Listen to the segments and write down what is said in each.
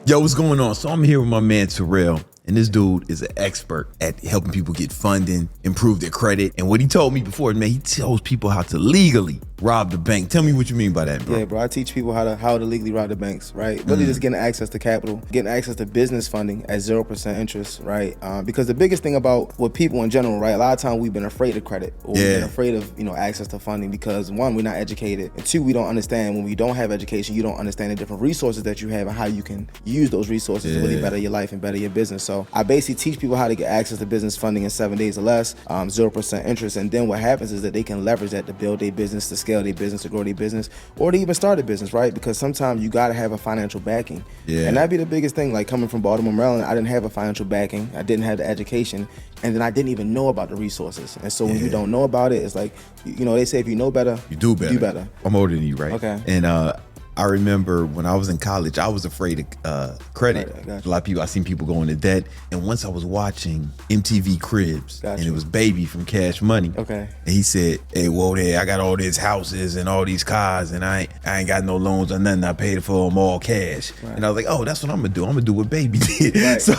Yo, what's going on? So I'm here with my man Terrell, and this dude is an expert at helping people get funding, improve their credit. And what he told me before, man, he tells people how to legally rob the bank. Tell me what you mean by that, bro. Yeah, bro, I teach people how to legally rob the banks, right? Really just getting access to capital, getting access to business funding at 0% interest, right? Because the biggest thing about what people in general, right? A lot of times we've been afraid of credit, or we've been afraid of, access to funding because one, we're not educated, and two, we don't understand. When we don't have education, you don't understand the different resources that you have and how you can use those resources to really better your life and better your business. So I basically teach people how to get access to business funding in 7 days or less, 0% interest, and then what happens is that they can leverage that to build their business, to scale their business, to grow their business, or to even start a business, right? Because sometimes you gotta have a financial backing. And that'd be the biggest thing. Like coming from Baltimore, Maryland, I didn't have a financial backing, I didn't have the education, and then I didn't even know about the resources. And so when you don't know about it, it's like, they say if you know better, you do better. I'm older than you, right? Okay. And I remember when I was in college, I was afraid of credit. Right, a lot of people, I seen people go into debt. And once I was watching MTV Cribs, and it was Baby from Cash Money. Okay. And he said, hey, whoa there, I got all these houses and all these cars, and I ain't got no loans or nothing. I paid for them all cash. Right. And I was like, oh, that's what I'm gonna do. I'm gonna do what Baby did. Right. So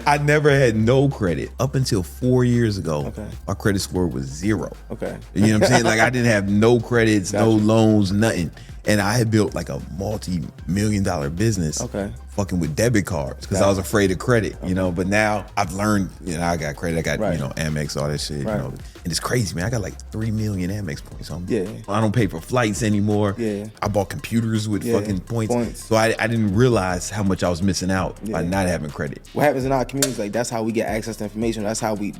I never had no credit up until 4 years ago. Okay. My credit score was 0. Okay. You know what I'm saying? Like I didn't have no credits, no loans, nothing. And I had built like a multi-million-dollar business fucking with debit cards because I was afraid of credit, but now I've learned, I got credit, I got, Amex, all that shit, and it's crazy, man. I got like 3 million Amex points on me. I don't pay for flights anymore. I bought computers with fucking points. So I didn't realize how much I was missing out by not having credit. What happens in our communities, like that's how we get access to information. That's how we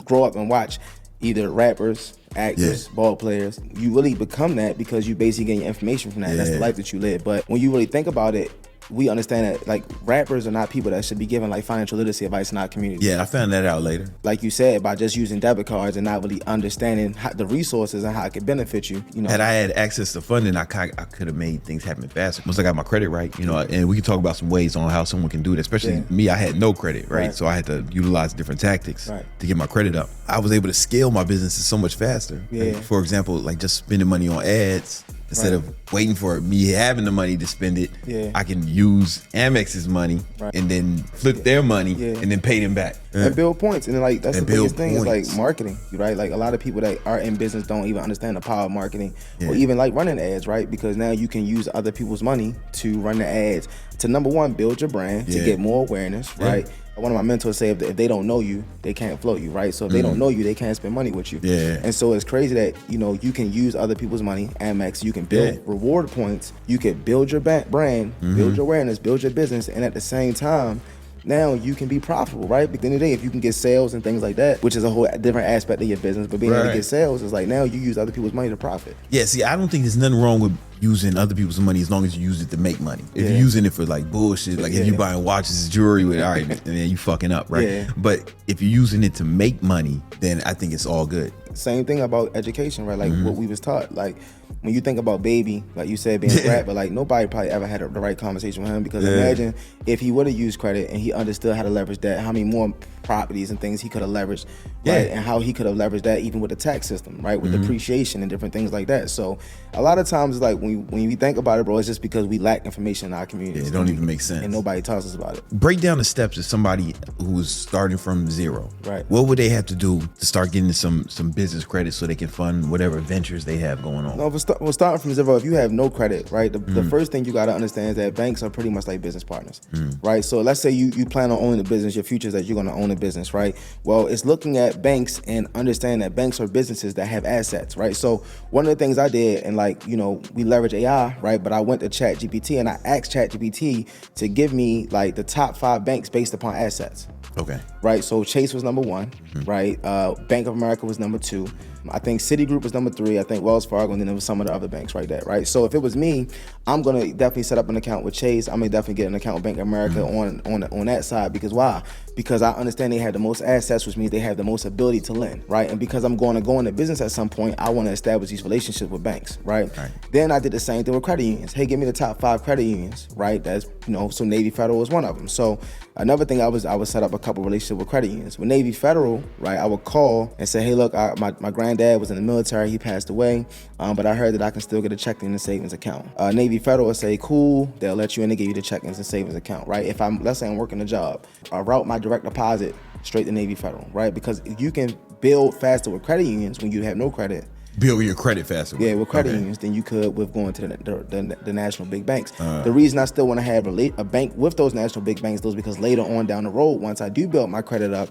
grow up and watch either rappers, actors, ball players. You really become that because you basically get your information from that. That's the life that you live. But when you really think about it, we understand that like rappers are not people that should be given like financial literacy advice in our community. Yeah, I found that out later. Like you said, by just using debit cards and not really understanding the resources and how it could benefit you. Had I had access to funding, I could have made things happen faster. Once I got my credit right, and we can talk about some ways on how someone can do it. Especially me, I had no credit, right? So I had to utilize different tactics to get my credit up. I was able to scale my businesses so much faster. Like, for example, like just spending money on ads. Instead of waiting for me having the money to spend it, I can use Amex's money and then flip their money and then pay them back. And build points. And like that's the biggest thing is like marketing, right? Like a lot of people that are in business don't even understand the power of marketing or even like running ads, right? Because now you can use other people's money to run the ads to, number one, build your brand, to get more awareness, right? One of my mentors say if they don't know you, they can't float you, right? So if they don't know you, they can't spend money with you. And so it's crazy that, you can use other people's money, Amex, you can build reward points, you can build your brand, build your awareness, build your business, and at the same time, now you can be profitable, right? But at the end of the day, if you can get sales and things like that, which is a whole different aspect of your business, but being able to get sales is like now you use other people's money to profit. Yeah, see, I don't think there's nothing wrong with using other people's money as long as you use it to make money. If you're using it for like bullshit, like if you're buying watches, jewelry, with all right, then you fucking up, right? But if you're using it to make money, then I think it's all good. Same thing about education, right? Like what we was taught, like when you think about Baby, like you said, being a rapper, like nobody probably ever had the right conversation with him because imagine if he would have used credit and he understood how to leverage that, how many more properties and things he could have leveraged, right? And how he could have leveraged that even with the tax system, right? With depreciation and different things like that. So a lot of times, like when we think about it, bro, it's just because we lack information in our community. It don't even make sense. And nobody tells us about it. Break down the steps of somebody who's starting from zero. Right. What would they have to do to start getting some business credit so they can fund whatever ventures they have going on? No, but starting from zero, if you have no credit, right, the first thing you got to understand is that banks are pretty much like business partners, right? So let's say you plan on owning a business, your future is that you're going to own a business, right? Well, it's looking at banks and understanding that banks are businesses that have assets, right? So one of the things I did, and like, we leverage AI, right? But I went to ChatGPT and I asked ChatGPT to give me like the top 5 banks based upon assets. Okay. Right, so Chase was number 1, right? Bank of America was number 2. I think Citigroup was number 3. I think Wells Fargo, and then there was some of the other banks right there, right? So if it was me, I'm gonna definitely set up an account with Chase. I'm gonna definitely get an account with Bank of America on that side because why? Because I understand they have the most assets, which means they have the most ability to lend, right? And because I'm going to go into business at some point, I want to establish these relationships with banks, right? Then I did the same thing with credit unions. Hey, give me the top 5 credit unions, right? That's so Navy Federal is one of them. So another thing I would set up a couple relationships with credit unions. With Navy Federal, right? I would call and say, hey, look, my granddad dad was in the military, he passed away, but I heard that I can still get a checking and savings account. Navy Federal will say, cool, they'll let you in and give you the checkings and savings account, right? If let's say I'm working a job, I route my direct deposit straight to Navy Federal, right? Because you can build faster with credit unions when you have no credit. Build your credit faster. With credit unions than you could with going to the national big banks. The reason I still want to have a bank with those national big banks is because later on down the road, once I do build my credit up,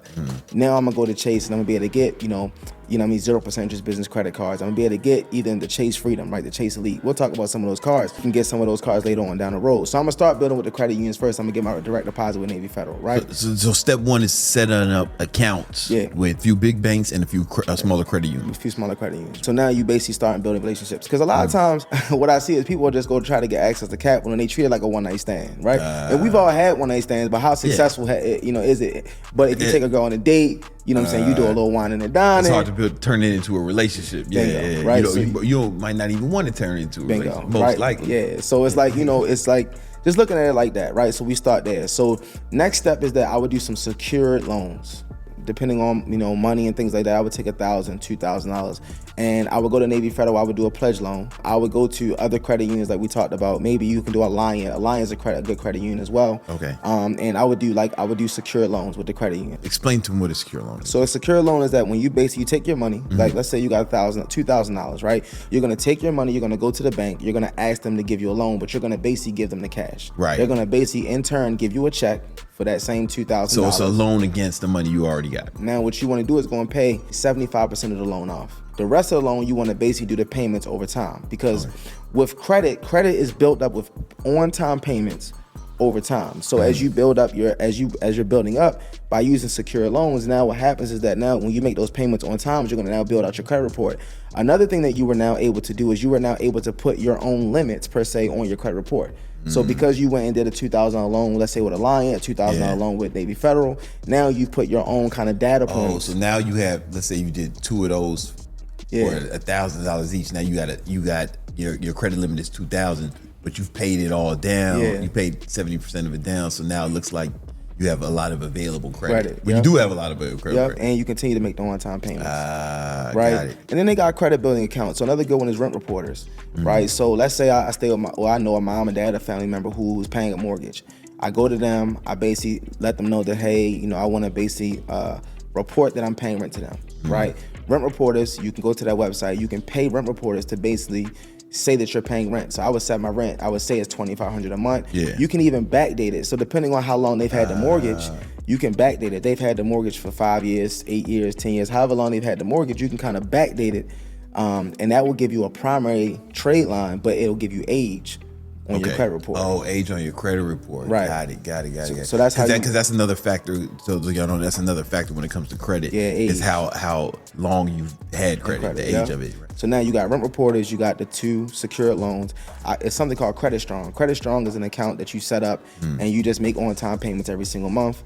now I'm gonna go to Chase and I'm gonna be able to get, 0% interest business credit cards. I'm gonna be able to get either the Chase Freedom, right, the Chase Elite. We'll talk about some of those cards. You can get some of those cards later on down the road. So I'm gonna start building with the credit unions first. I'm gonna get my direct deposit with Navy Federal, right? So step one is setting up accounts with a few big banks and a few smaller credit unions. A few smaller credit unions. So now you basically start building relationships. Because a lot of times, what I see is people just go try to get access to capital and they treat it like a one-night stand, right? And we've all had one-night stands, but how successful is it? But if you take a girl on a date, you know what I'm saying, you do a little wine and a dine. It's hard to turn it into a relationship. Right? You might not even want to turn it into a relationship, most likely. Yeah, so it's like, it's like, just looking at it like that, right? So we start there. So next step is that I would do some secured loans. Depending on, money and things like that, I would take $1,000, $2,000, and I would go to Navy Federal. I would do a pledge loan. I would go to other credit unions like we talked about. Maybe you can do Alliant. Alliant is a good credit union as well. Okay. And I would do secured loans with the credit union. Explain to them what a secure loan is. So a secure loan is that when you basically take your money, like let's say you got $2,000, right? You're gonna take your money. You're gonna go to the bank. You're gonna ask them to give you a loan, but you're gonna basically give them the cash. Right. They're gonna basically in turn give you a check for that same $2,000. So it's a loan against the money you already got. Now what you want to do is go and pay 75% of the loan off. The rest of the loan you want to basically do the payments over time, because with credit is built up with on-time payments over time. So as you build up as you're building up by using secure loans, now what happens is that now when you make those payments on time, you're going to now build out your credit report. Another thing that you were now able to do is you were now able to put your own limits per se on your credit report. So because you went and did a $2,000 loan, let's say with Alliant, a $2,000 loan with Navy Federal, now you put your own kind of data points. Oh, so now you have, let's say you did two of those for $1,000 each. Now you got your credit limit is $2,000, but you've paid it all down. You paid 70% of it down. So now it looks like you have a lot of available credit. But you do have a lot of available credit. And you continue to make the on-time payments. Got it. And then they got credit building accounts. So another good one is rent reporters, right? So let's say I stay with I know a mom and dad, a family member who's paying a mortgage. I go to them, I basically let them know that, hey, I want to basically report that I'm paying rent to them, right? Rent reporters, you can go to that website, you can pay rent reporters to basically say that you're paying rent. So I would set my rent, I would say it's $2,500 a month. You can even backdate it. So depending on how long they've had the mortgage, you can backdate it. They've had the mortgage for 5 years, 8 years, 10 years, however long they've had the mortgage, you can kind of backdate it. And that will give you a primary trade line, but it'll give you age on your credit report. Oh, age on your credit report. Right. Got it. So that's how because that's another factor. So y'all know that's another factor when it comes to credit. Age. Is how long you've had credit, the age of it. Right. So now you got rent reporters, you got the two secured loans. It's something called Credit Strong. Credit Strong is an account that you set up and you just make on-time payments every single month.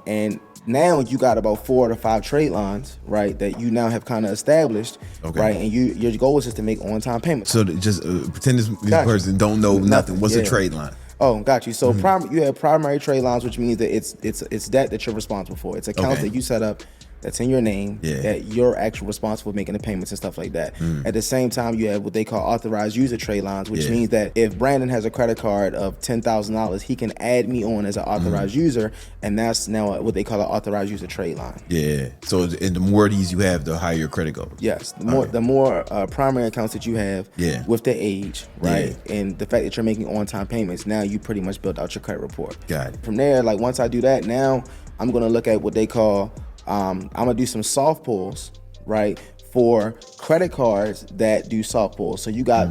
And now you got about 4 to 5 trade lines, right, that you now have kind of established, right? And your goal is just to make on-time payments. So just pretend this person don't know nothing. What's a trade line? Oh, got you. So you have primary trade lines, which means that it's debt that you're responsible for. It's accounts that you set up that's in your name, that you're actually responsible for making the payments and stuff like that. At the same time, you have what they call authorized user trade lines, which means that if Brandon has a credit card of $10,000, he can add me on as an authorized user, and that's now what they call an authorized user trade line. So and the more of these you have, the higher your credit goes. Yes, the more primary accounts that you have with the age, right, and the fact that you're making on-time payments, now you pretty much built out your credit report. Got it. From there, like once I do that, now I'm gonna look at what they call I'm gonna do some soft pulls, right, for credit cards that do soft pulls. So you got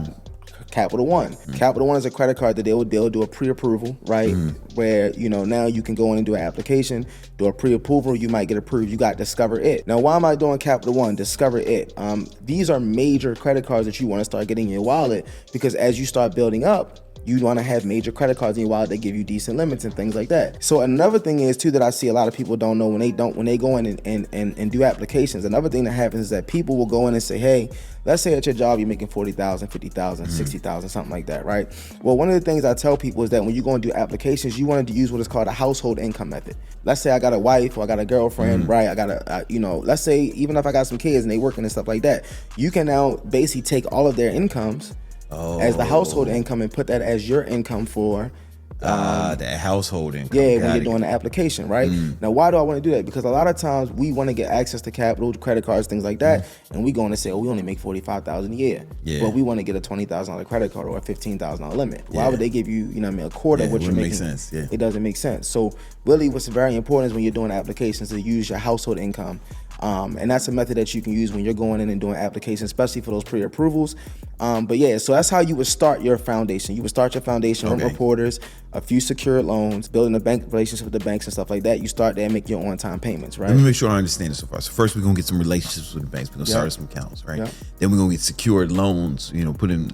Capital One. Capital One is a credit card that they'll do a pre-approval, right, where now you can go in and do an application, do a pre-approval, you might get approved. You got Discover It. Now, why am I doing Capital One? Discover It. These are major credit cards that you want to start getting in your wallet, because as you start building up, You want to have major credit cards in your wallet that give you decent limits and things like that. So another thing is too that I see a lot of people don't know when they go in and do applications. Another thing that happens is that people will go in and say, hey, let's say at your job you're making 40,000, 50,000, 60,000, something like that, right? Well, one of the things I tell people is that when you go and do applications, you want to use what is called a household income method. Let's say I got a wife or I got a girlfriend, right? I got let's say even if I got some kids and they working and stuff like that, you can now basically take all of their incomes as the household income and put that as your income for that household income. Yeah, when you're doing the application, right? Now, why do I want to do that? Because a lot of times we want to get access to capital, credit cards, things like that, and we go in and say, oh, we only make $45,000 a year. Yeah. But we want to get a $20,000 credit card or a $15,000 limit. Why would they give you, a quarter of what you're making? It wouldn't make sense. Yeah. It doesn't make sense. So really what's very important is when you're doing applications to use your household income. And that's a method that you can use when you're going in and doing applications, especially for those pre-approvals. But yeah, so that's how you would start your foundation. You would start your foundation with reporters, a few secured loans, building a bank relationship with the banks and stuff like that. You start there and make your on-time payments, right? Let me make sure I understand this so far. So first we're gonna get some relationships with the banks. We're gonna start some accounts, right? Then we're gonna get secured loans. Put in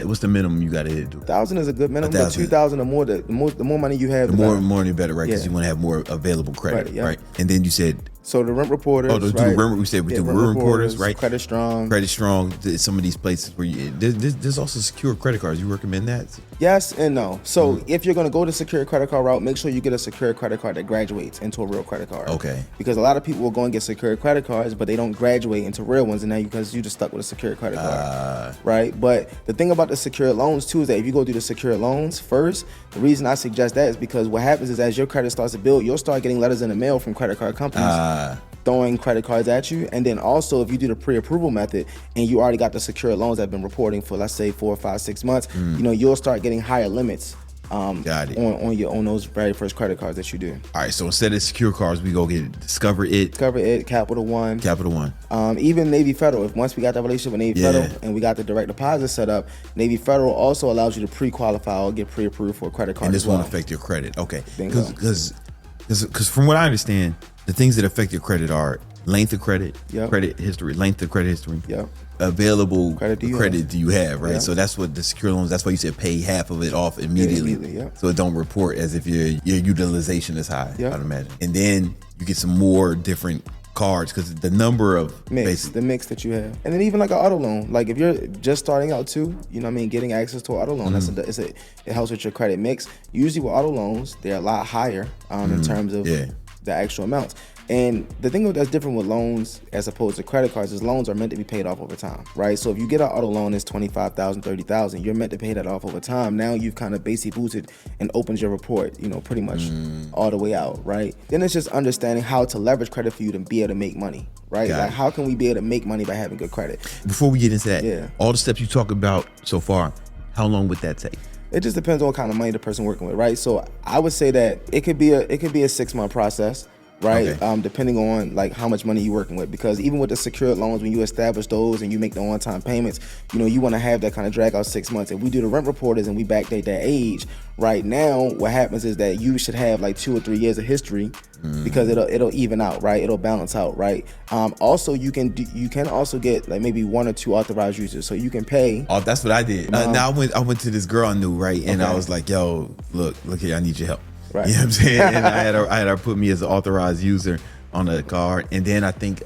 what's the minimum you gotta do? 1,000 is a good minimum, but 2,000 or more. The more money you have, the more the better, right? Because you want to have more available credit, right? And then you said. So the rent reporters. Oh, we said we do rent reporters, right? Credit Strong. Credit Strong. Some of these places where there's also secure credit cards. You recommend that? Yes and no. So if you're going to go the secure credit card route, make sure you get a secure credit card that graduates into a real credit card. Okay. Because a lot of people will go and get secure credit cards, but they don't graduate into real ones, and now because you just stuck with a secure credit card, right? But the thing about the secured loans too is that if you go do the secured loans first, the reason I suggest that is because what happens is as your credit starts to build, you'll start getting letters in the mail from credit card companies. Throwing credit cards at you. And then also if you do the pre-approval method and you already got the secure loans that have been reporting for, let's say 4, 5, 6 months, you'll start getting higher limits on those very first credit cards that you do. All right, so instead of secure cards, we go get Discover It, Capital One, even Navy Federal. If once we got that relationship with Navy Federal and we got the direct deposit set up, Navy Federal also allows you to pre-qualify or get pre-approved for a credit card. And this won't affect your credit. Okay, because from what I understand, the things that affect your credit are length of credit, credit history, available credit do you have, right? So that's what the secure loans, that's why you said pay half of it off immediately. So it don't report as if your utilization is high, I'd imagine. And then you get some more different cards because the number of the mix that you have. And then even like an auto loan, like if you're just starting out too, getting access to an auto loan, it helps with your credit mix. Usually with auto loans, they're a lot higher in terms of the actual amounts. And the thing that's different with loans as opposed to credit cards is loans are meant to be paid off over time, right? So if you get an auto loan that's $25,000, $30,000, you're meant to pay that off over time. Now you've kind of basically boosted and opened your report, pretty much all the way out, right? Then it's just understanding how to leverage credit for you to be able to make money, right? Like how can we be able to make money by having good credit? Before we get into that, all the steps you talk about so far, how long would that take? It just depends on what kind of money the person working with, right? So I would say that it could be a 6-month process. Right, depending on like how much money you're working with, because even with the secured loans, when you establish those and you make the on-time payments, you want to have that kind of drag out 6 months. If we do the rent reporters and we backdate that age, right now what happens is that you should have like 2 or 3 years of history because it'll even out, right? It'll balance out, right? Also, you can also get like maybe 1 or 2 authorized users, so you can pay. Oh, that's what I did. Now I went to this girl I knew, right, and I was like, yo, look here, I need your help. Right. You know what I'm saying? And I had her put me as an authorized user on the card. And then I think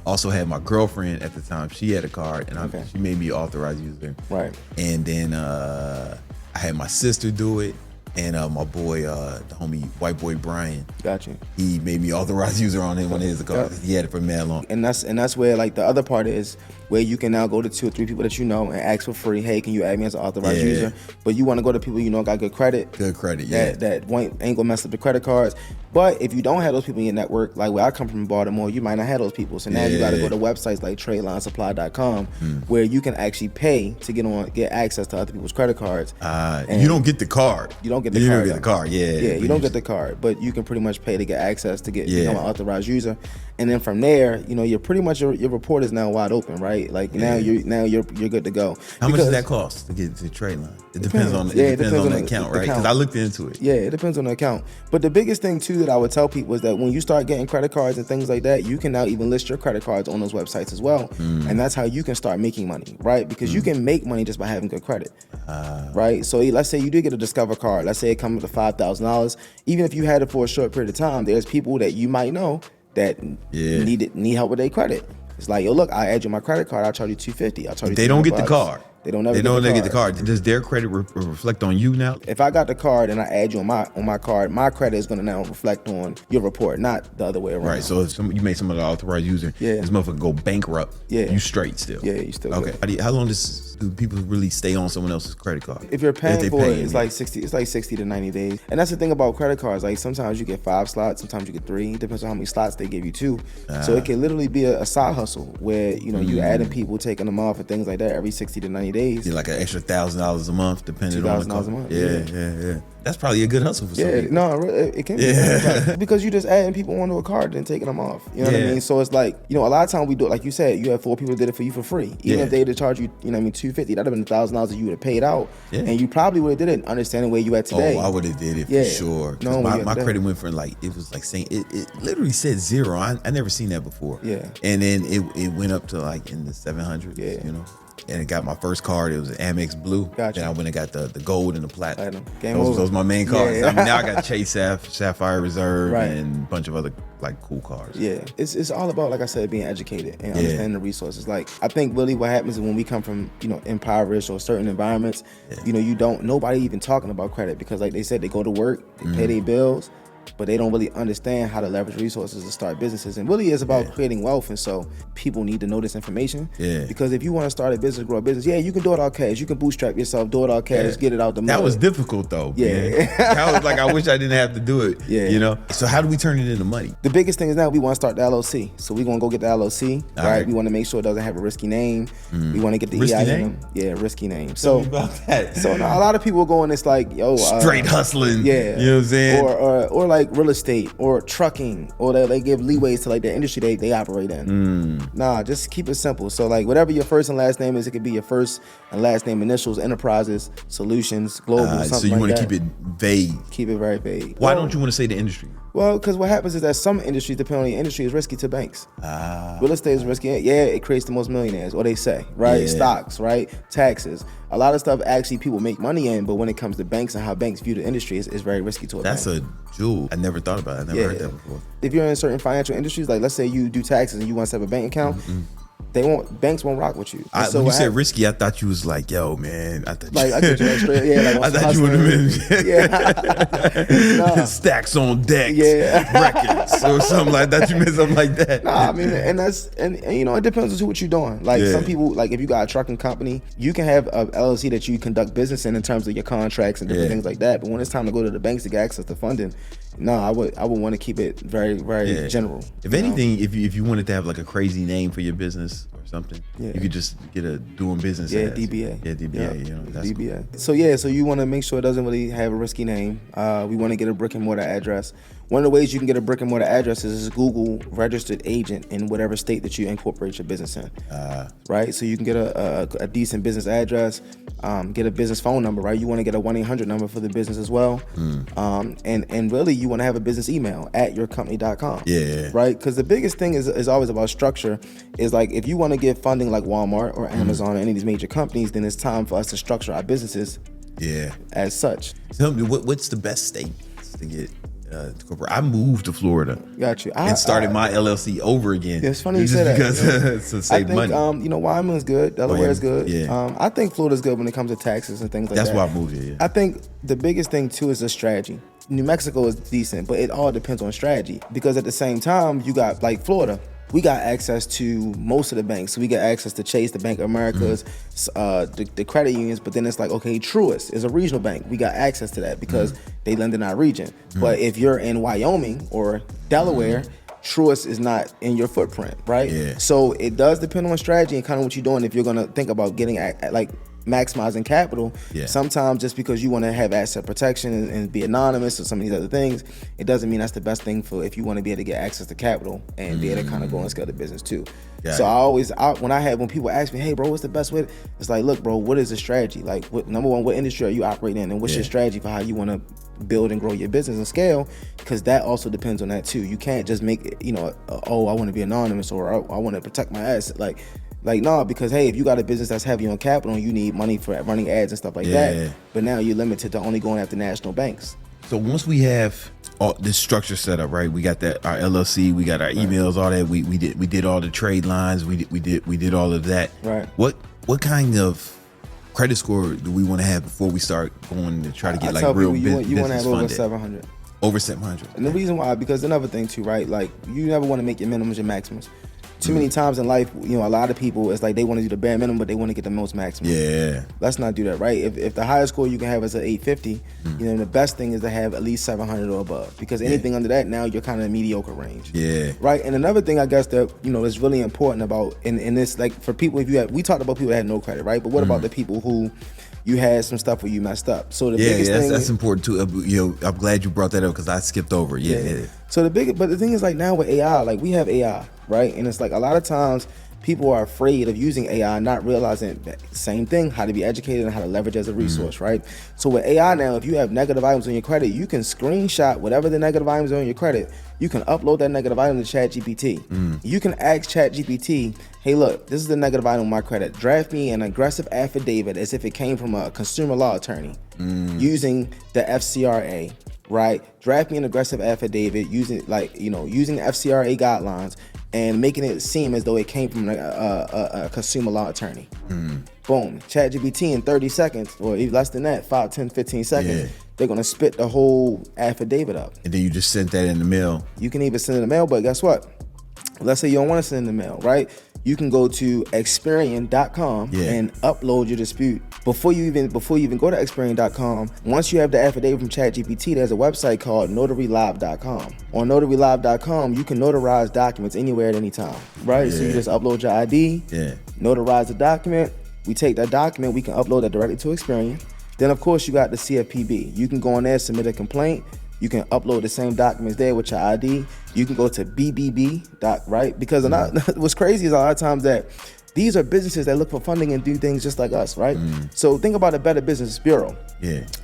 also had my girlfriend at the time. She had a card and she made me an authorized user. Right. And then I had my sister do it. And my boy, the homie, white boy Brian. Got you. He made me authorized user on one of his cards. He had it for mad long. And that's where like the other part is where you can now go to 2 or 3 people that you know and ask for free. Hey, can you add me as an authorized user? But you want to go to people got good credit. Good credit, that ain't gonna mess up the credit cards. But if you don't have those people in your network, like where I come from in Baltimore, you might not have those people. So now you got to go to websites like TradeLineSupply.com where you can actually pay to get access to other people's credit cards. You don't get the card. You don't get the card. You don't get the card. You don't get the card, but you can pretty much pay to get access to get an authorized user. And then from there, you're pretty much your report is now wide open, right? right? Like now you're good to go. How much does that cost to get to the trade line? It depends on the account, right? Because I looked into it. Yeah, it depends on the account. But the biggest thing too that I would tell people is that when you start getting credit cards and things like that, you can now even list your credit cards on those websites as well, and that's how you can start making money, right? Because you can make money just by having good credit, right? So let's say you did get a Discover card. Let's say it comes to $5,000. Even if you had it for a short period of time, there's people that you might know that need help with their credit. It's like, yo, look, I add you my credit card. I'll charge you $250. I'll charge you. They don't get the card. They don't get the card. Does their credit reflect on you now? If I got the card and I add you on my card, my credit is going to now reflect on your report, not the other way around. Right. So if you made someone an authorized user, this motherfucker go bankrupt. Yeah. You straight still. Yeah, you still. Okay. Good. How long do people really stay on someone else's credit card? If you're paying for it, it's like 60 to 90 days. And that's the thing about credit cards. Like sometimes you get 5 slots, sometimes you get 3. It depends on how many slots they give you too. So it can literally be a side hustle where you're adding people, taking them off, and things like that every 60 to 90 days. Yeah, like an extra $1,000 a month, depending on the $2,000 a month. Yeah. That's probably a good hustle for some people. No, it can be. Because you just adding people onto a card and taking them off. You know what I mean? So it's like, a lot of times we do it, like you said, you have 4 people that did it for you for free. Even if they had to charge you, $250, that'd have been $1,000 that you would have paid out. Yeah. And you probably would have did it understanding where you at today. Oh, I would have did it for sure. No, my credit went from it was like saying, it literally said 0. I never seen that before. Yeah. And then it went up to like in the 700s, And it got my first card. It was an Amex Blue. Gotcha. Then I went and got the gold and the platinum. Those were my main cards. Yeah. I mean, now I got Chase Sapphire Reserve and a bunch of other like cool cards. Yeah, it's all about, like I said, being educated and understanding the resources. Like I think really what happens is when we come from impoverished or certain environments, nobody even talking about credit because like they said, they go to work, they pay their bills, but they don't really understand how to leverage resources to start businesses. And really it's about creating wealth. And so people need to know this information. Yeah. Because if you want to start a business, grow a business, you can do it all cash. You can bootstrap yourself, do it all cash, get it out the mud. That was difficult though. Man. That was like, I wish I didn't have to do it. Yeah. So how do we turn it into money? The biggest thing is now we want to start the LLC. So we're going to go get the LLC, right? We want to make sure it doesn't have a risky name. We want to get the risky EIN. Name? Yeah, risky name. Tell me about that. So now a lot of people go in, it's like, straight hustling. Yeah. You know what I'm saying? Or like real estate or trucking, or they give leeways to like the industry they operate in. Nah, just keep it simple. So like whatever your first and last name is, it could be your first and last name initials, Enterprises, Solutions, Global, something like that. So you want to keep it vague. Keep it very vague. Why don't you want to say the industry? Well, because what happens is that some industries, depending on the industry, is risky to banks. Real estate is risky. Yeah, it creates the most millionaires, or they say, right? Yeah. Stocks, right? Taxes. A lot of stuff actually people make money in, but when it comes to banks and how banks view the industry, it's very risky to a bank. That's a jewel. I never thought about it. I never heard that before. If you're in certain financial industries, like let's say you do taxes and you want to set up a bank account, banks won't rock with you. When you said risky, I thought you was like, yo, man. I thought you would have been stacks on decks, records, or something like that. You meant something like that. Nah, I mean, and it depends on what you're doing. Like some people, like if you got a trucking company, you can have a LLC that you conduct business in terms of your contracts and different things like that. But when it's time to go to the banks to get access to funding, I would want to keep it very, very general. If anything, if you wanted to have like a crazy name for your business or something, you could just get a doing business as. DBA. Yeah, DBA. That's DBA. Cool. So you want to make sure it doesn't really have a risky name. We want to get a brick and mortar address. One of the ways you can get a brick and mortar address is Google registered agent in whatever state that you incorporate your business in. Right? So you can get a decent business address, get a business phone number, right? You want to get a 1-800 number for the business as well. And really you want to have a business email at yourcompany.com. Yeah. Right? Because the biggest thing is always about structure. Is like if you want to get funding like Walmart or Amazon or any of these major companies, then it's time for us to structure our businesses as such. Tell me, what's the best state to get corporate? I moved to Florida. Got you. And started my LLC over again. It's funny you say that. Because to save money. Wyoming's good. Delaware's good. Yeah. I think Florida's good when it comes to taxes and things like that. That's why I moved here. I think the biggest thing too is the strategy. New Mexico is decent, but it all depends on strategy. Because at the same time, you got like Florida. We got access to most of the banks. So we got access to Chase, the Bank of America's, the credit unions. But then it's like, okay, Truist is a regional bank. We got access to that because they lend in our region. But if you're in Wyoming or Delaware, Truist is not in your footprint, right? Yeah. So it does depend on strategy and kind of what you're doing. If you're gonna think about getting maximizing capital, sometimes just because you want to have asset protection and be anonymous or some of these other things, it doesn't mean that's the best thing for if you want to be able to get access to capital and be able to kind of go and scale the business too. So when people ask me, hey bro, what's the best way? It's like, look bro, what is the strategy? Like, number one, what industry are you operating in, and what's your strategy for how you want to build and grow your business and scale? Because that also depends on that too. You can't just make it, I want to be anonymous, or I want to protect my asset. Like no, because hey, if you got a business that's heavy on capital and you need money for running ads and stuff like that, but now you're limited to only going after national banks. So once we have all this structure set up, right? We got our LLC, we got our emails, all that. We did all the trade lines, we did all of that. Right. What kind of credit score do we want to have before we start going to try to get real business you want to have funded? over 700. Over 700. And the reason why, because another thing too, right? Like, you never want to make your minimums your maximums. Too many times in life, a lot of people, it's like they want to do the bare minimum, but they want to get the most maximum. Yeah. Let's not do that, right? If the highest score you can have is an 850, the best thing is to have at least 700 or above, because anything under that, now you're kind of in mediocre range. Yeah. Right. And another thing I guess that is really important about in this, like, for people, we talked about people that had no credit, right? But what about the people who you had some stuff where you messed up? So the biggest thing, that's important too. I'm glad you brought that up because I skipped over. Yeah. So but the thing is, like, now with AI, like, we have AI, right? And it's like a lot of times people are afraid of using AI, not realizing that same thing, how to be educated and how to leverage as a resource, right? So with AI now, if you have negative items on your credit, you can screenshot whatever the negative items are on your credit. You can upload that negative item to ChatGPT. You can ask ChatGPT, hey, look, this is the negative item on my credit. Draft me an aggressive affidavit as if it came from a consumer law attorney using the FCRA. Right, draft me an aggressive affidavit using the FCRA guidelines and making it seem as though it came from a consumer law attorney. Boom, ChatGPT in 30 seconds, or even less than that, 5, 10, 15 seconds, they're gonna spit the whole affidavit up. And then you just sent that in the mail. You can even send it in the mail, but guess what? Let's say you don't want to send in the mail, right? You can go to Experian.com and upload your dispute. Before you even go to Experian.com, once you have the affidavit from ChatGPT, there's a website called NotaryLive.com. On NotaryLive.com, you can notarize documents anywhere at any time, right? So you just upload your ID, notarize the document. We take that document, we can upload that directly to Experian. Then, of course, you got the CFPB. You can go on there, submit a complaint. You can upload the same documents there with your ID. You can go to BBB, right? Because what's crazy is a lot of times that these are businesses that look for funding and do things just like us, right? So think about a Better Business Bureau.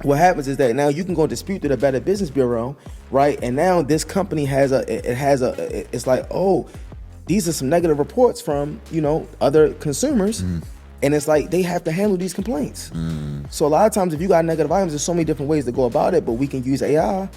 What happens is that now you can go dispute to the Better Business Bureau, right? And now this company it's like, oh, these are some negative reports from, other consumers. And it's like they have to handle these complaints. So a lot of times if you got negative items, there's so many different ways to go about it, but we can use AI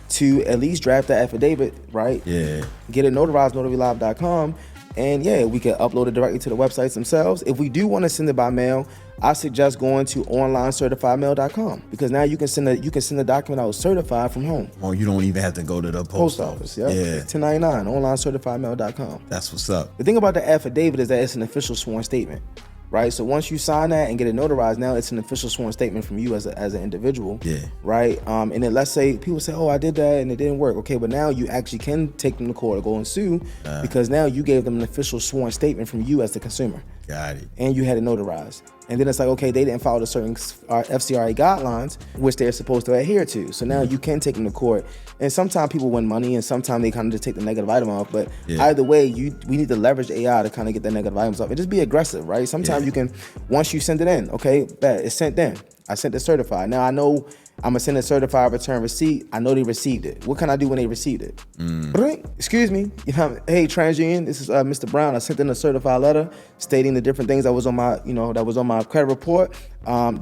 to at least draft the affidavit, right? Get it notarized, NotaryLive.com, and we can upload it directly to the websites themselves. If we do want to send it by mail, I suggest going to onlinecertifiedmail.com, because now you can send the document out certified from home. Or you don't even have to go to the post office. It's $10.99, onlinecertifiedmail.com. That's what's up. The thing about the affidavit is that it's an official sworn statement. Right, so once you sign that and get it notarized, now it's an official sworn statement from you as an individual. Right, and then let's say people say, "Oh, I did that and it didn't work." Okay, but now you actually can take them to court or go and sue because now you gave them an official sworn statement from you as the consumer. Got it. And you had it notarized. And then it's like, okay, they didn't follow the certain FCRA guidelines, which they're supposed to adhere to. So now you can take them to court. And sometimes people win money, and sometimes they kind of just take the negative item off. But either way, we need to leverage AI to kind of get the negative items off and just be aggressive, right? Sometimes you can, once you send it in, okay, it's sent in. I sent it certified. Now I know I'm gonna send a certified return receipt. I know they received it. What can I do when they received it? Excuse me. Hey, TransUnion, this is Mr. Brown. I sent in a certified letter stating the different things that was on my credit report.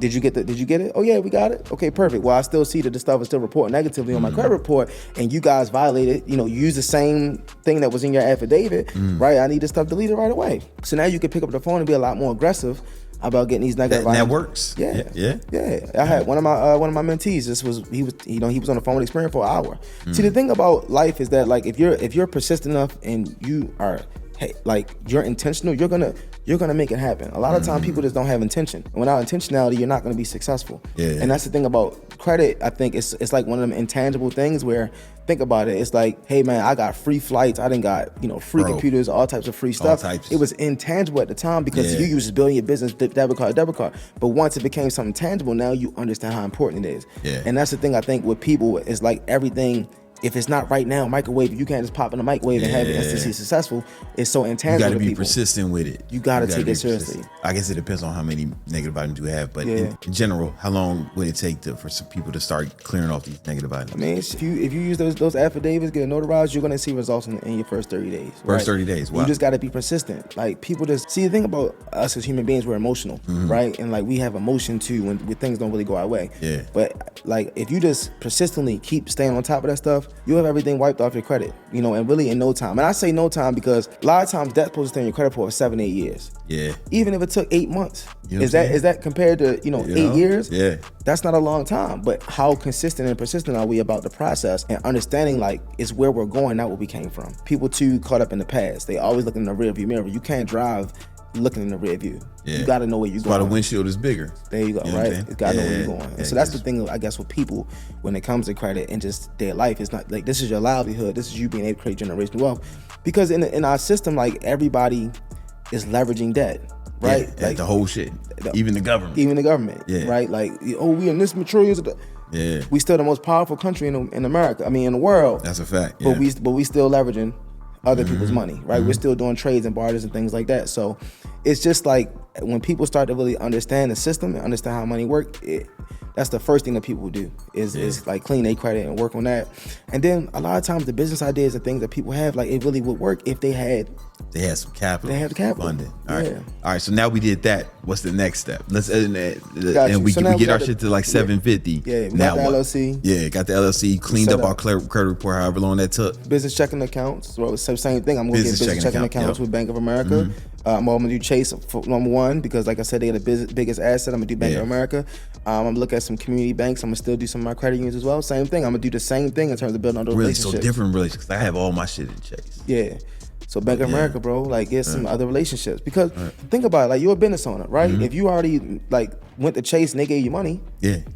Did you get it? Oh yeah, we got it. Okay, perfect. Well, I still see that the stuff is still reporting negatively on my credit report, and you guys violated. You use the same thing that was in your affidavit, right? I need this stuff deleted right away. So now you can pick up the phone and be a lot more aggressive about getting these negative items. That works. Yeah. I had one of my mentees. He was on the phone with Experian for an hour. See, the thing about life is that, like, if you're persistent enough and you are hey, like you're intentional, you're gonna make it happen. A lot of time people just don't have intention. And without intentionality, you're not gonna be successful. Yeah. And that's the thing about credit. I think it's like one of them intangible things where, think about it, it's like, hey man, I got free flights, I done got, free computers, all types of free stuff. It was intangible at the time because you used to build your business debit card. But once it became something tangible, now you understand how important it is. Yeah. And that's the thing I think with people is like everything. If it's not right now, microwave, you can't just pop in the microwave and have it instantly successful. It's so intangible. You got to be persistent with it. You got to take it seriously. I guess it depends on how many negative items you have, but in general, how long would it take for some people to start clearing off these negative items? I mean, if you use those affidavits, get notarized, you're going to see results in your first 30 days. First 30 days, wow. You just got to be persistent. Like people just, see the thing about us as human beings, we're emotional, right? And like we have emotion too when things don't really go our way. Yeah. But like if you just persistently keep staying on top of that stuff, you'll have everything wiped off your credit, and really in no time. And I say no time because a lot of times that's supposed to stay on your credit for 7-8 years. Yeah. Even if it took 8 months, is what that compared to 8 years? Yeah. That's not a long time. But how consistent and persistent are we about the process and understanding like it's where we're going, not where we came from. People too caught up in the past. They always look in the rear view mirror. You can't drive looking in the rear view. Yeah. You got to know where you're going. That's why the windshield is bigger. There you go, right? You got to know where you're going. And so that's the thing, I guess, with people when it comes to credit and just their life. It's not like this is your livelihood. This is you being able to create generational wealth. Because in our system, like everybody is leveraging debt, right? Yeah, like the whole shit. Even the government. Even the government, yeah. Right? Like, we in this trillions. Yeah. We still the most powerful country in America. I mean, in the world. That's a fact. Yeah. But we still leveraging other people's money, right? We're still doing trades and barters and things like that. So it's just like when people start to really understand the system and understand how money works, that's the first thing that people do is like clean their credit and work on that. And then a lot of times the business ideas and things that people have, like it really would work if they had some capital. They have the capital. Funding. All right. All right. So now we did that. What's the next step? Let's and we get our shit to like 750. Yeah. We now got the what? LLC. Yeah. Got the LLC. Cleaned up our credit report. However long that took. Business checking accounts. Well, same thing. I'm going to get business checking accounts with Bank of America. I'm going to do Chase for number one because, like I said, they're the biggest asset. I'm going to do Bank of America. I'm going to look at some community banks. I'm going to still do some of my credit unions as well. Same thing. I'm going to do the same thing in terms of building on those relationships. So different relationships. I have all my shit in Chase. Yeah. So Bank of America, bro, like get some other relationships. Because think about it, like you're a business owner, right? If you already like went to Chase and they gave you money,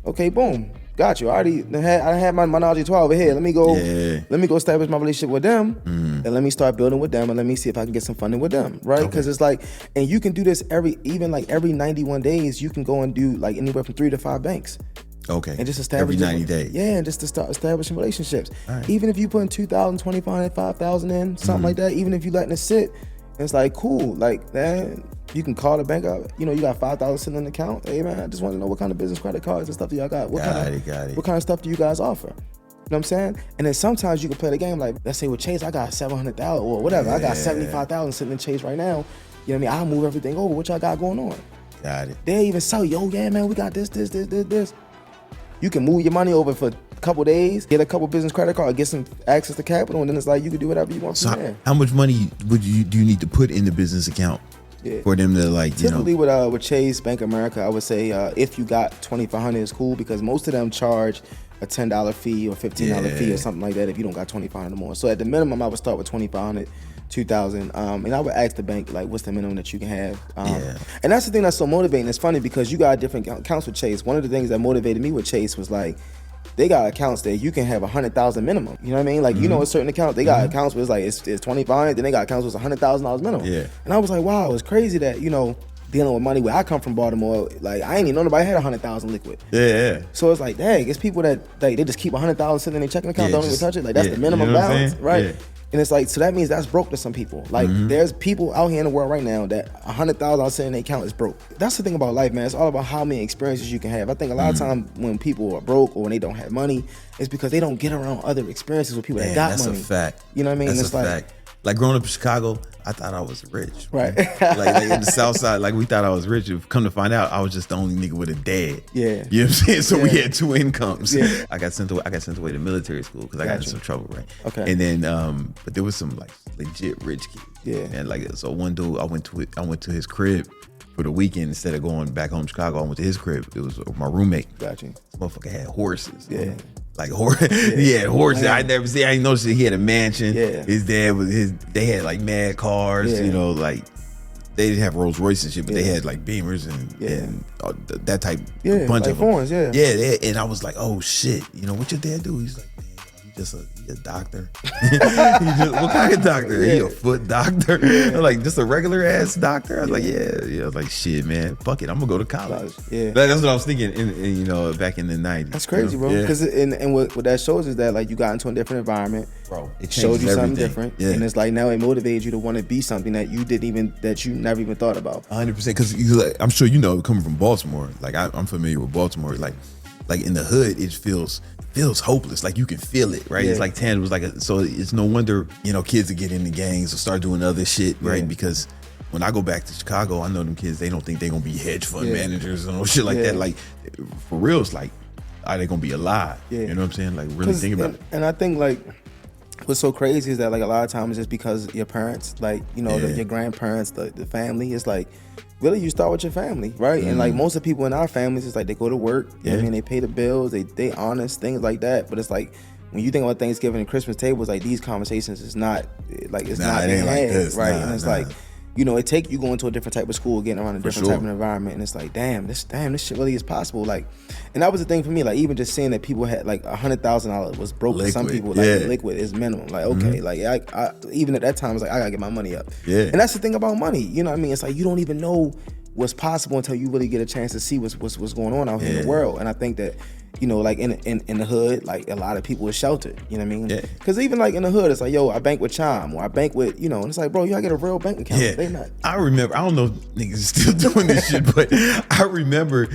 okay, boom. Got you. I had my knowledge 12 over here. Let me go establish my relationship with them and let me start building with them and let me see if I can get some funding with them, right? Because it's like, and you can do this every 91 days, you can go and do like anywhere from 3 to 5 banks. Okay. And just establish every 90 days. Yeah, and just to start establishing relationships. Right. Even if you put in 2,000, 25, 5,000 in, something like that, even if you letting it sit, it's like cool. Like, man, you can call the bank up. You got 5,000 sitting in the account. Hey man, I just want to know what kind of business credit cards and stuff do y'all got. What kind of stuff do you guys offer? You know what I'm saying? And then sometimes you can play the game like, let's say with Chase, I got 700,000 or whatever. I got 75,000 sitting in Chase right now. You know what I mean? I'll move everything over. What y'all got going on? Got it. They even sell you, yeah man, we got this. You can move your money over for a couple days, get a couple business credit cards, get some access to capital, and then it's like you can do whatever you want from there. How much money do you need to put in the business account for them to like? Typically with Chase, Bank of America, I would say if you got $2,500 is cool because most of them charge a $10 fee or $15 fee or something like that if you don't got $2,500 or more. So at the minimum, I would start with $2,500. 2,000, and I would ask the bank like, what's the minimum that you can have? And that's the thing that's so motivating. It's funny because you got different accounts with Chase. One of the things that motivated me with Chase was like, they got accounts that you can have 100,000 minimum. You know what I mean? Like a certain account, they got accounts where it's like it's 25, then they got accounts with $100,000 minimum. Yeah. And I was like, wow, it's crazy that dealing with money where I come from, Baltimore, like I ain't even know nobody had 100,000 liquid. Yeah. So it's like, dang, it's people that like they just keep 100,000 sitting in their checking account, don't even touch it. Like that's the minimum balance, right? Yeah. And it's like, so that means that's broke to some people. Like there's people out here in the world right now that 100,000 sitting in their account is broke. That's the thing about life, man. It's all about how many experiences you can have. I think a lot of time when people are broke or when they don't have money, it's because they don't get around other experiences with people that got money. That's a fact. You know what I mean? That's and it's a like, fact. Like growing up in Chicago, I thought I was rich. Right. like in the South Side, like we thought I was rich. Come to find out, I was just the only nigga with a dad. Yeah. You know what I'm saying? So we had 2 incomes. Yeah. I got sent away to military school because I got in some trouble, right? Okay. And then, but there was some like legit rich kids. Yeah. And like, so one dude, I went to his crib for the weekend instead of going back home to Chicago. I went to his crib. It was my roommate. Gotcha. This motherfucker had horses. Yeah. Like horse, yeah, horses. I never see. I didn't notice that he had a mansion. Yeah. His dad they had like mad cars. Yeah. You know, like they didn't have Rolls Royce and shit, but they had like Beamers and that type. Yeah, bunch like of them. foreigns, yeah. And I was like, oh shit, you know what your dad do? He's like, man, he's a doctor. What kind of doctor? He a foot doctor. I'm like, just a regular ass doctor. I was like, yeah. I was like, shit, man, fuck it, I'm gonna go to college. Yeah, that's what I was thinking. In you know, back in the 90s. That's crazy, bro. Because and what that shows is that like you got into a different environment, bro. It showed you something different, and it's like now it motivates you to want to be something that you never even thought about. 100%. Because like, I'm sure you know, coming from Baltimore, like I'm familiar with Baltimore, like in the hood, it feels hopeless. Like you can feel it, right? It's like tangible. So it's no wonder, you know, kids that get into gangs or start doing other shit, right? Because when I go back to Chicago, I know them kids, they don't think they're gonna be hedge fund managers or no shit like that. Like for real, it's like, are they gonna be alive? You know what I'm saying? Like really think about it. And I think like what's so crazy is that like a lot of times it's because your parents, like, you know, your grandparents, the family, it's like really you start with your family, right? And like most of the people in our families, it's like they go to work, you know what I mean, they pay the bills, they honest, things like that. But it's like when you think about Thanksgiving and Christmas tables, like these conversations is not like it's not being had, right? And it's like, you know, you going to a different type of school, getting around a different type of environment, and it's like, damn, this shit really is possible. Like, and that was the thing for me. Like, even just seeing that people had like $100,000 was broke for some people. Like, liquid is minimum. Like, okay, like I even at that time, I was like, I gotta get my money up. And that's the thing about money. You know what I mean? It's like you don't even know what's possible until you really get a chance to see what's going on out here in the world. And I think that, you know, like in the hood, like a lot of people are sheltered, you know what I mean? Because even like in the hood, it's like, yo, I bank with Chime, or I bank with, you know, and it's like, bro, you gotta get a real bank account. They not. I remember, I don't know if niggas is still doing this shit, but I remember,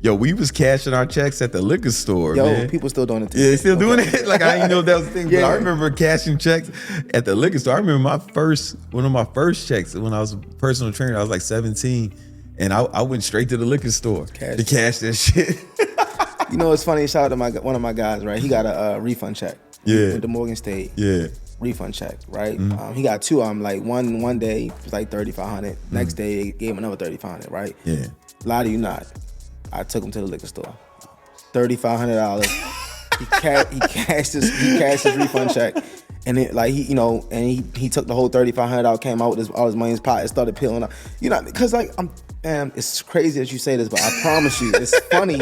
yo, we was cashing our checks at the liquor store, man. People still doing it too. Yeah, they still doing it? Like, I didn't know that was the thing, but I remember cashing checks at the liquor store. I remember one of my first checks when I was a personal trainer, I was like 17, and I went straight to the liquor store to cash that shit. You know, it's funny. Shout out to one of my guys, right? He got a refund check. With the Morgan State. Refund check, right? He got two of them. Like one day it was like $3,500. Next day they gave him another $3,500, right? Lie to you not. I took him to the liquor store. $3,500. He cashed his refund check, and it like he took the whole $3,500 out, came out with all his money in his pocket, started peeling out. You know, because like it's crazy that you say this, but I promise you, it's funny.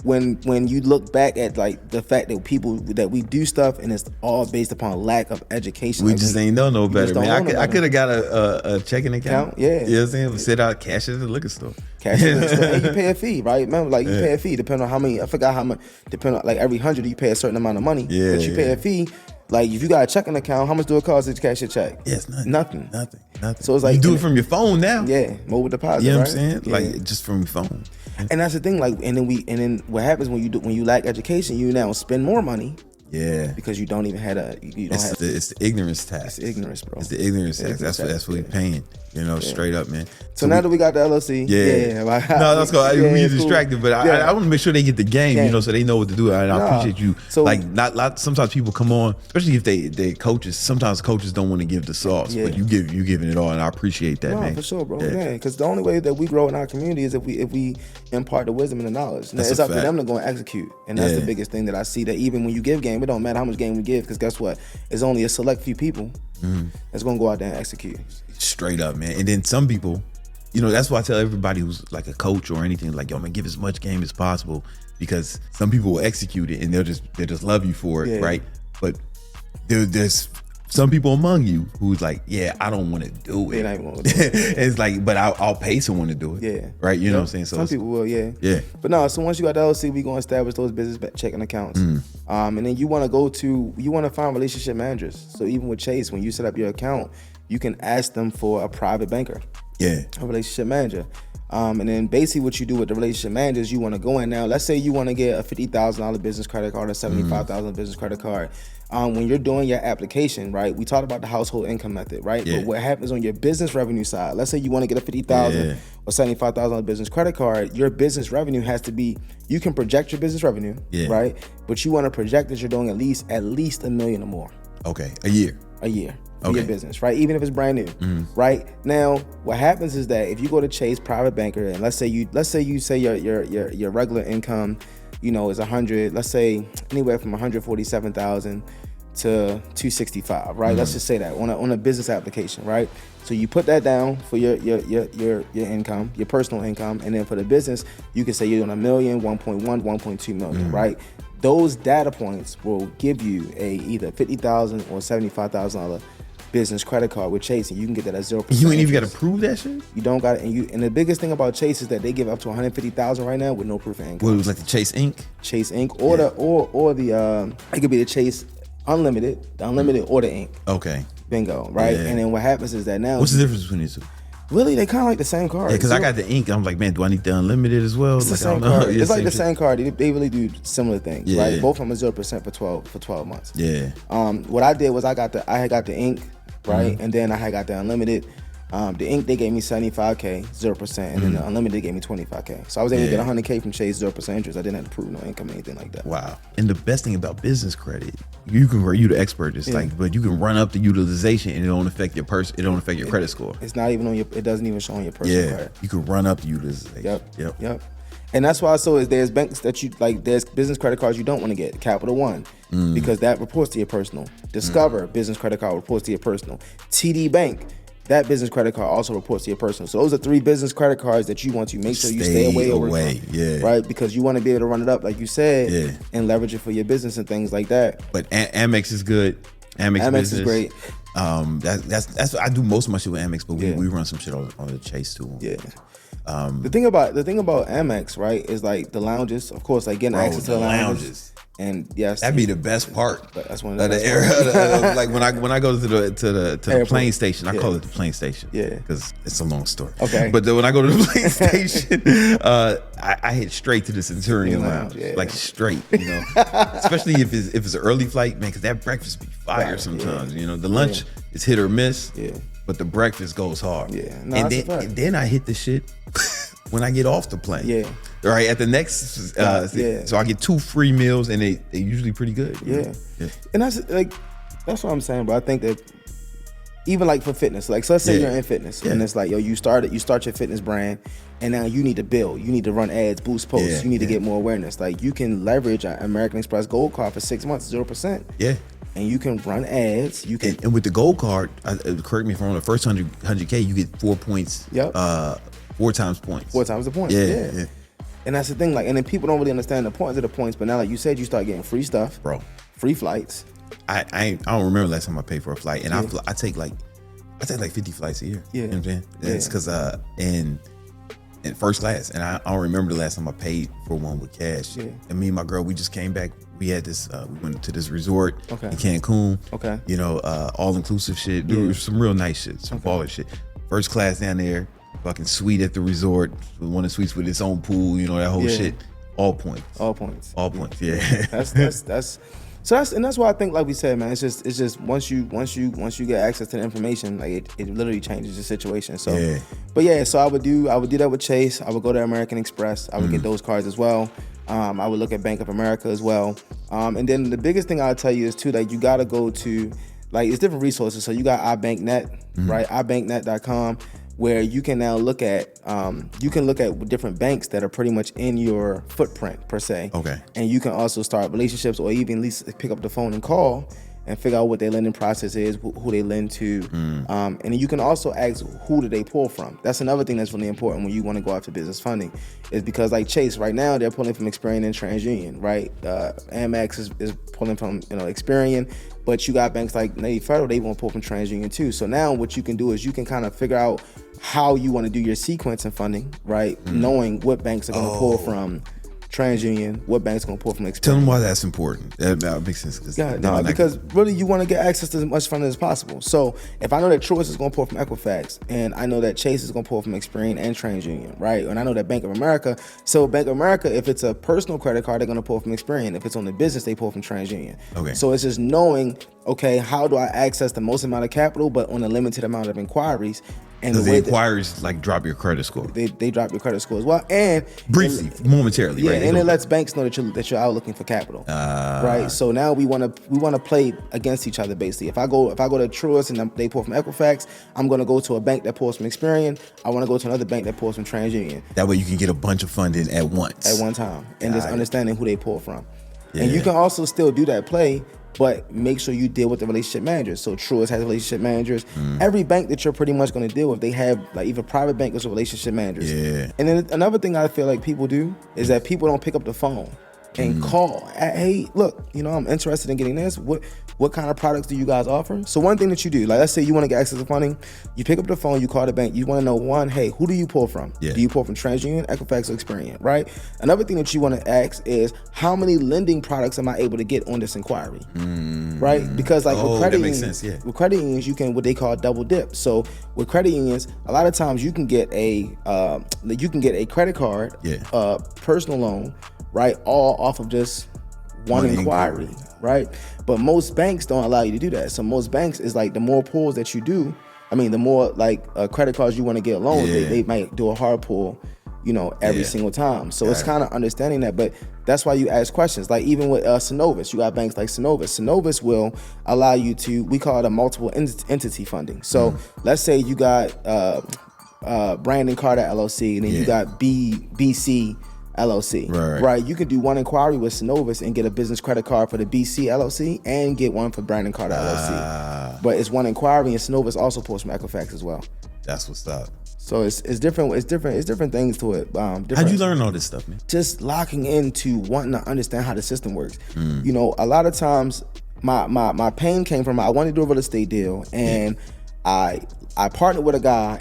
When you look back at like the fact that we do stuff and it's all based upon lack of education. We just ain't know no better, man. I could have got a checking account. You know what I'm saying? Sit out, cash it at the liquor store. Cash it at the liquor store. And you pay a fee, right? Remember, like you pay a fee depending on how many. I forgot how much. Depending on like every 100 you pay a certain amount of money. But you pay a fee. Like if you got a checking account, how much do it cost to cash your check? Yes, nothing. So it's like you do it from your phone now. Mobile deposit. You know what I'm saying? Like just from your phone. And that's the thing. Like, and then what happens when you lack education? You now spend more money. Because you don't even have it's the ignorance tax. It's ignorance, bro. It's the ignorance tax. That's what we paying. You know, straight up, man. So now that we got the LLC, no, that's cool. We distracted, but I want to make sure they get the game, you know, so they know what to do. And I appreciate you. So like, sometimes people come on, especially if they coaches. Sometimes coaches don't want to give the sauce, but you giving it all, and I appreciate that, man. For sure, bro. Because the only way that we grow in our community is if we impart the wisdom and the knowledge. Now, it's up to them to go and execute, and that's the biggest thing that I see. That even when you give game, it don't matter how much game we give, because guess what? It's only a select few people that's gonna go out there and execute. Straight up, man. And then some people, you know, that's why I tell everybody who's like a coach or anything, like, yo, man, give as much game as possible, because some people will execute it and they'll just love you for it, right? But there's some people among you who's like, I don't want to do it. It's like, but I'll pay someone to do it. Right? You know what I'm saying? So some people will, But no, so once you got the LLC, we gonna establish those business checking accounts. And then you wanna find relationship managers. So even with Chase, when you set up your account, you can ask them for a private banker. A relationship manager. And then basically what you do with the relationship managers, you want to go in now. Let's say you want to get a $50,000 business credit card or $75,000 business credit card. When you're doing your application, right? We talked about the household income method, right? But what happens on your business revenue side? Let's say you want to get a $50,000 or $75,000 business credit card. Your business revenue has to be. You can project your business revenue, right? But you want to project that you're doing at least $1 million or more. Okay, a year. For your business, right? Even if it's brand new, right? Now, what happens is that if you go to Chase private banker, and let's say your regular income is 100. Let's say anywhere from 147,000 to 265, right? Let's just say that on a business application, right? So you put that down for your income, your personal income, and then for the business, you can say you're doing $1 million, 1.1, 1.2 million, right? Those data points will give you a either $50,000 or $75,000 business credit card with Chase, and you can get that at 0%. You ain't even got to prove that shit. You don't got it, and the biggest thing about Chase is that they give up to $150,000 right now with no proof of income. Well, it was like the Chase Inc. Chase Inc. or the it could be the Chase Unlimited, the Unlimited or the Inc. Okay. Bingo, right? Yeah. And then what happens is that now... What's the difference between these two? Really, they kind of like the the same card. Yeah, because I got the Inc. I'm like, man, do I need the Unlimited as well? It's the same card. It's like the same card. They really do similar things, right? Both of them are 0% for 12 months. Yeah. What I did was I had got the Inc., right? And then I had got the Unlimited. The Inc. they gave me $75K, 0%, and then the Unlimited they gave me $25K. So I was able to get $100K from Chase, 0% interest. I didn't have to prove no income or anything like that. Wow. And the best thing about business credit, you the expert. It's but you can run up the utilization and it don't affect your it don't affect your credit score. It's not even on it doesn't even show on your personal credit. You can run up the utilization. Yep. And that's why there's banks that you like. There's business credit cards you don't want to get. Capital One, because that reports to your personal. Discover business credit card reports to your personal. TD Bank, that business credit card also reports to your personal. So those are 3 business credit cards that you want to make sure you stay away. Right? Because you want to be able to run it up, like you said, and leverage it for your business and things like that. But Amex is good. Amex is great. That's I do most of my shit with Amex, but we run some shit on the Chase too. Yeah. The thing about Amex, right, is like the lounges, of course, like getting access to the lounges. And yes, that'd be the best part. That's one of the era. Like when I go to the plane station, I call it the plane station. Yeah, because it's a long story. Okay, but then when I go to the plane station, I hit straight to the Centurion Lounge, like straight. Especially if it's an early flight, man, because that breakfast be fire sometimes. The lunch is hit or miss. Yeah. But the breakfast goes hard. Yeah. And then I hit the shit when I get off the plane. Yeah. Right at the next, so I get 2 free meals, and they usually pretty good. Yeah. And that's what I'm saying, bro. I think that even like for fitness, like so let's say you're in fitness, and it's like you start your fitness brand, and now you need to build, you need to run ads, boost posts, you need to get more awareness. Like you can leverage an American Express Gold Card for 6 months, 0%. Yeah. And you can run ads. You can, and with the Gold Card, correct me if I'm wrong, the first 100K, you get 4 points. Yep. 4 times points. 4 times the points. Yeah. And that's the thing, like, and then people don't really understand the importance of the points. But now, like you said, you start getting free stuff, bro. Free flights. I don't remember last time I paid for a flight, and I take like 50 flights a year. Yeah. You know what I'm saying? It's because in first class, and I don't remember the last time I paid for one with cash. Yeah. And me and my girl, we just came back. We had this. We went to this resort in Cancun. Okay. All inclusive shit. There was some real nice shit, some baller shit. First class down there, fucking suite at the resort. One of the suites with its own pool. That whole shit. All points. All points. Yeah. That's. So that's why I think, like we said, man, it's just once you get access to the information, like it literally changes the situation. So, so I would do that with Chase. I would go to American Express. I would get those cards as well. I would look at Bank of America as well. And then the biggest thing I'll tell you is too, like you gotta go to, like it's different resources. So you got iBankNet, right? iBankNet.com, where you can now look at different banks that are pretty much in your footprint per se. Okay. And you can also start relationships, or even at least pick up the phone and call and figure out what their lending process is, who they lend to. And then you can also ask, who do they pull from? That's another thing that's really important when you want to go after business funding, is because like Chase, right now, they're pulling from Experian and TransUnion, right? Amex is pulling from Experian, but you got banks like Navy Federal, they want to pull from TransUnion too. So now what you can do is you can kind of figure out how you want to do your sequence in funding, right? Knowing what banks are going to pull from TransUnion, what bank's gonna pull from Experian. Tell them why that's important. That makes sense. Because really you want to get access to as much funding as possible. So if I know that Truist is gonna pull from Equifax, and I know that Chase is gonna pull from Experian and TransUnion, right? And I know that Bank of America. So Bank of America, if it's a personal credit card, they're gonna pull from Experian. If it's on the business, they pull from TransUnion. Okay. So it's just knowing, okay, how do I access the most amount of capital, but on a limited amount of inquiries? And the inquiries like drop your credit score. They drop your credit score as well, and briefly, momentarily. Yeah, right? and it lets banks know that you're out looking for capital, right? So now we want to play against each other basically. If I go to Truist and they pull from Equifax, I'm going to go to a bank that pulls from Experian. I want to go to another bank that pulls from TransUnion. That way you can get a bunch of funding at once, at one time, and just understanding who they pull from. Yeah. And you can also still do that play, but make sure you deal with the relationship managers. So Truist has relationship managers. Every bank that you're pretty much going to deal with, they have like even private bankers or relationship managers. Yeah. And then another thing I feel like people do is that people don't pick up the phone and call. Hey, look, I'm interested in getting this. What kind of products do you guys offer? So one thing that you do, like let's say you want to get access to funding, you pick up the phone, you call the bank, you want to know one, hey, who do you pull from? Yeah. Do you pull from TransUnion, Equifax, or Experian, right? Another thing that you want to ask is how many lending products am I able to get on this inquiry? Right? Because like with credit unions, with credit unions, you can what they call double dip. So with credit unions, a lot of times you can get a credit card, personal loan, right, all off of just one inquiry, right? But most banks don't allow you to do that. So most banks is like the more pulls that you do, the more like credit cards you want to get loans, they might do a hard pull, every single time. So it's kind of understanding that, but that's why you ask questions. Like even with Synovus, you got banks like Synovus. Synovus will allow you to, we call it a multiple entity funding. So let's say you got Brandon Carter LLC, and then you got BC LLC, right? You can do one inquiry with Synovus and get a business credit card for the BC LLC and get one for Brandon Carter LLC. But it's one inquiry, and Synovus also pulls from Equifax as well. That's what's up. So it's different. It's different things to it. How'd you learn all this stuff, man? Just locking into wanting to understand how the system works. A lot of times my pain came from I wanted to do a real estate deal, and I partnered with a guy,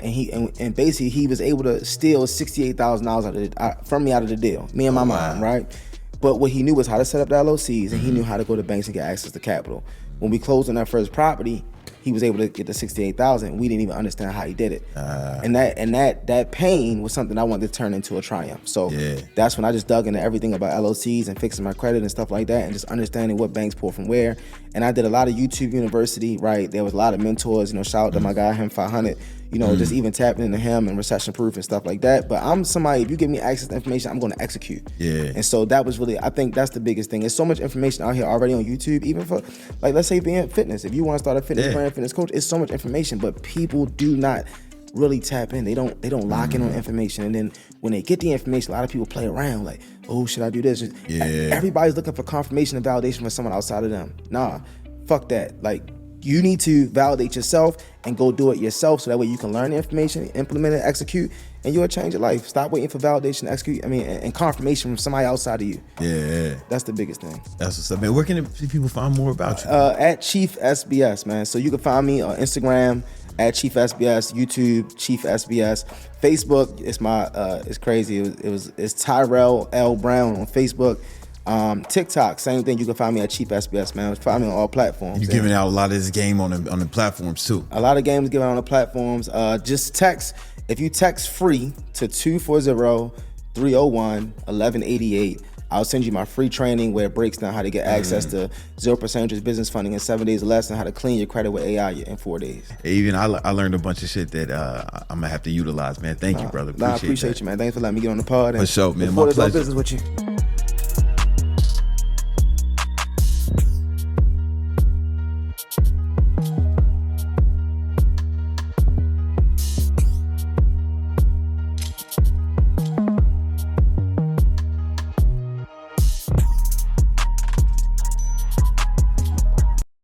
and basically he was able to steal $68,000 from me out of the deal, me and my mom, right? But what he knew was how to set up the LLCs, and he knew how to go to banks and get access to capital. When we closed on that first property, he was able to get the $68,000. We didn't even understand how he did it, and that pain was something I wanted to turn into a triumph. So that's when I just dug into everything about LLCs and fixing my credit and stuff like that, and just understanding what banks pull from where. And I did a lot of YouTube University, right? There was a lot of mentors. Shout out to my guy, him 500. Just even tapping into him and recession proof and stuff like that. But I'm somebody, if you give me access to information, I'm going to execute. Yeah. And so that was really, I think that's the biggest thing. There's so much information out here already on YouTube, even for, like, let's say being fitness. If you want to start a fitness brand, fitness coach, it's so much information, but people do not really tap in. They don't lock in on information. And then when they get the information, a lot of people play around like, oh, should I do this? Everybody's looking for confirmation and validation from someone outside of them. Nah, fuck that. Like, you need to validate yourself and go do it yourself, so that way you can learn the information, implement it, execute, and you'll change your life. Stop waiting for validation, execute, and confirmation from somebody outside of you. Yeah. That's the biggest thing. That's what's up, man. Where can people find more about you? At Chief SBS, man. So you can find me on Instagram at Chief SBS, YouTube, Chief SBS. Facebook, it's crazy. It's Tyrell L. Brown on Facebook. TikTok, same thing. You can find me at Chief SBS, man. Find me on all platforms. You're giving out a lot of this game on the platforms too. A lot of games given out on the platforms. Just text. If you text free to 240-301-1188, I'll send you my free training where it breaks down how to get access to 0% interest business funding in 7 days or less, and how to clean your credit with AI in 4 days. Even I learned a bunch of shit that I'm gonna have to utilize, man. Thank you, brother. I appreciate you, man. Thanks for letting me get on the pod. For sure, man. My pleasure. Business with you.